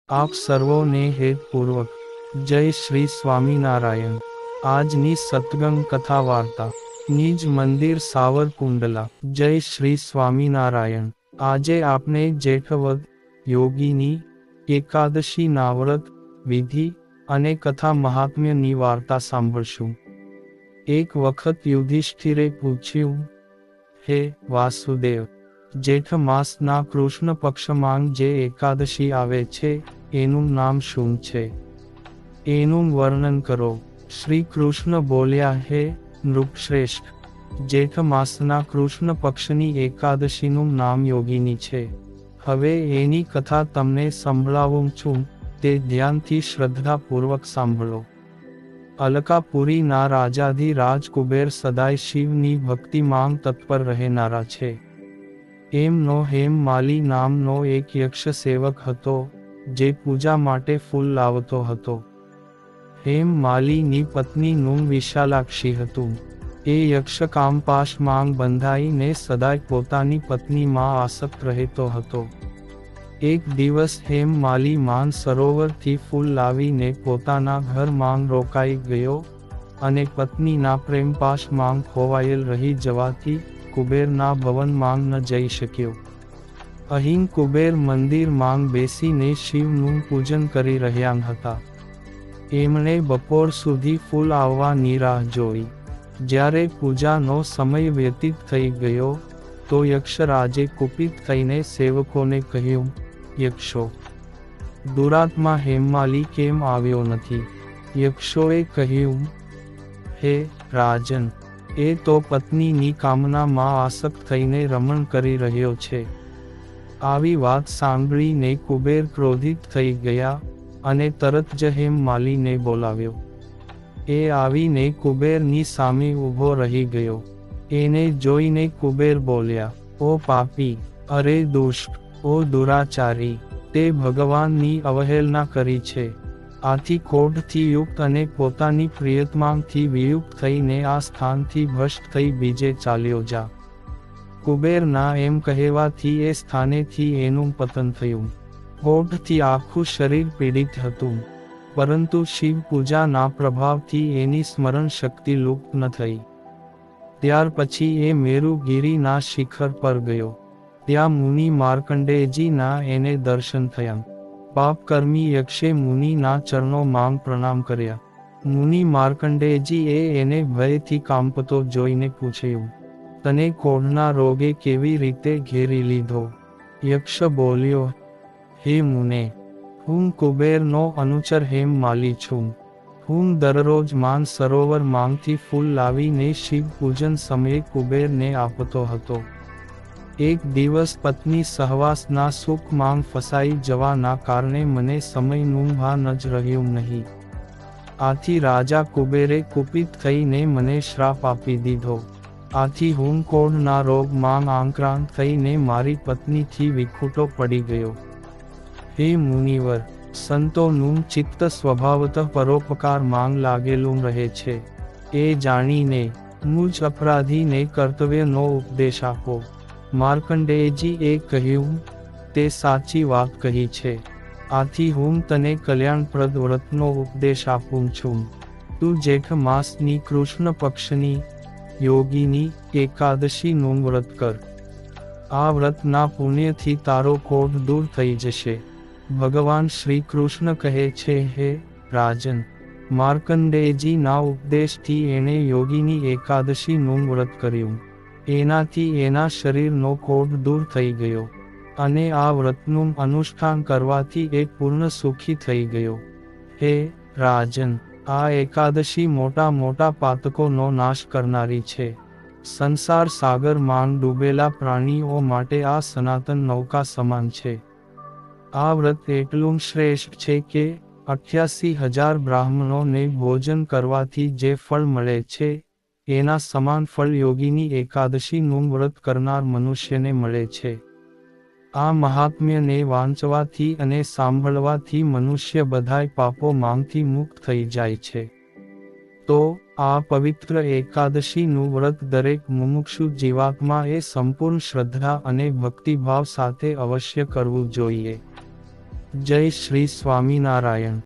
આપ સર્વોને હેતપૂર્વક જય શ્રી સ્વામિનારાયણ। આજની સત્સંગ કથા વાર્તા નિજ મંદિર સાવરકુંડલા। જય શ્રી સ્વામિનારાયણ। આજે આપણે જેઠવદ યોગીની એકાદશીના વ્રત વિધિ અને કથા મહાત્મ્યની વાર્તા સાંભળશું। એક વખત યુધિષ્ઠિરે પૂછ્યું, હે વાસુદેવ, જેઠ માસના કૃષ્ણ પક્ષમાં જે એકાદશી આવે છે એનું નામ શું છે? એનું વર્ણન કરો। શ્રી કૃષ્ણ બોલ્યા, હે નૃપશ્રેષ્ઠ, જેઠ માસના કૃષ્ણ પક્ષની એકાદશીનું નામ યોગિની છે। હવે એની કથા તમને સંભળાવું છું, તે ધ્યાનથી શ્રદ્ધાપૂર્વક સાંભળો। અલકાપુરીના રાજાધિરાજ કુબેર સદાય શિવની ભક્તિમાં તત્પર રહેનારા છે। એમનો હેમમાલી નામનો એક યક્ષ સેવક હતો, જે પૂજા માટે ફૂલ લાવતો હતો। હેમમાલીની પત્નીનું વિશાલાક્ષી હતું। એ યક્ષ કામપાશમાં બંધાઈને સદાય પોતાની પત્નીમાં આસક્ત રહેતો હતો। એક દિવસ હેમમાલી માન સરોવરથી ફૂલ લાવીને પોતાના ઘરમાં રોકાઈ ગયો અને પત્નીના પ્રેમપાશમાં ખોવાયેલ રહી જવાથી કુબેરના ભવનમાં ન જઈ શક્યો। અહીં કુબેર મંદિરમાં બેસીને શિવનું પૂજન કરી રહ્યા હતા। એમણે બપોર સુધી ફૂલ આવવાની રાહ જોઈ। જ્યારે પૂજાનો સમય વ્યતીત થઈ ગયો તો યક્ષરાજે કુપિત થઈને સેવકોને કહ્યું, યક્ષો, દુરાત્મા હેમમાલી કેમ આવ્યો નથી? યક્ષોએ કહ્યું, હે રાજન, એ તો પત્નીની કામનામાં આસક્ત થઈને રમણ કરી રહ્યો છે। આવી વાત સાંભળીને કુબેર ક્રોધિત થઈ ગયા અને તરત જ હેમમાલીને બોલાવ્યો। એ આવીને કુબેરની સામે ઊભો રહી ગયો। એને જોઈને કુબેર બોલ્યા, ઓ પાપી, અરે દુષ્ટ, ઓ દુરાચારી, તે ભગવાનની અવહેલના કરી છે। આથી ક્રોધથી યુક્ત અને પોતાની પ્રિયતમાથી વિયુક્ત થઈને આ સ્થાનથી ભ્રષ્ટ થઈ બીજે ચાલ્યો જા। કુબેરના એમ કહેવાથી એ સ્થાનેથી એનું પતન થયું। ક્રોધથી આખું શરીર પીડિત હતું, પરંતુ શિવ પૂજાના પ્રભાવથી એની સ્મરણ શક્તિ લુપ્ત ન થઈ। ત્યાર પછી એ મેરુગીરીના શિખર પર ગયો। ત્યાં મુનિ માર્કંડેયજીના એને દર્શન થયા। પાપકર્મી યક્ષે મુનિના ચરણોમાં પ્રણામ કર્યા। મુનિ માર્કંડેયજીએ એને ભયથી કાંપતો જોઈને પૂછ્યું, તને ક્રોધના રોગે કેવી રીતે ઘેરી લીધો? યક્ષ બોલ્યો, હે મુને, હું કુબેરનો અનુચર હેમમાલી છું। હું દરરોજ માન સરોવરમાંથી ફૂલ લાવીને શિવ પૂજન સમયે કુબેરને આપતો હતો। એક દિવસ પત્ની સહવાસના સુખમાં ફસાઈ જવાના કારણે મને સમયનું ભાન જ રહ્યું નહીં। આથી રાજા કુબેરે કુપિત થઈને મને શ્રાપ આપી દીધો। આથી હું ક્રોધના રોગમાં આક્રાંત થઈને મારી પત્નીથી વિખૂટો પડી ગયો। હે મુનિવર, સંતોનું ચિત્ત સ્વભાવતઃ પરોપકારમાં લાગેલું રહે છે। એ જાણીને મુજ અપરાધીને કર્તવ્યનો ઉપદેશ આપો। માર્કંડેયજીએ કહ્યું, તે સાચી વાત કહી છે। આથી હું તને કલ્યાણપ્રદ વ્રતનો ઉપદેશ આપું છું। તું જેઠ માસની કૃષ્ણ પક્ષની યોગીની એકાદશીનું વ્રત કર। આ વ્રતના પુણ્યથી તારો ક્રોધ દૂર થઈ જશે। ભગવાન શ્રી કૃષ્ણ કહે છે, હે રાજન, માર્કંડેયજીના ઉપદેશથી એણે યોગીની એકાદશીનું વ્રત કર્યું। એનાથી એના શરીરનો ક્રોધ દૂર થઈ ગયો અને આ વ્રતનું અનુષ્ઠાન કરવાથી એ પૂર્ણ સુખી થઈ ગયો। હે રાજન, આ એકાદશી મોટા મોટા પાતકોનો નાશ કરનારી છે। સંસાર સાગરમાં ડૂબેલા પ્રાણીઓ માટે આ સનાતન નૌકા સમાન છે। આ વ્રત એટલું શ્રેષ્ઠ છે કે 88,000 બ્રાહ્મણોને ભોજન કરવાથી જે ફળ મળે છે, એના સમાન ફળ યોગીની એકાદશીનું વ્રત કરનાર મનુષ્યને મળે છે। આ મહાત્મ્યને વાંચવાથી અને સાંભળવાથી મનુષ્ય બધાય પાપોમાંથી મુક્ત થઈ જાય છે। તો આ પવિત્ર એકાદશીનું વ્રત દરેક મુમુક્ષુ જીવાત્મા એ સંપૂર્ણ શ્રદ્ધા અને ભક્તિભાવ સાથે અવશ્ય કરવું જોઈએ। જય શ્રી સ્વામિનારાયણ.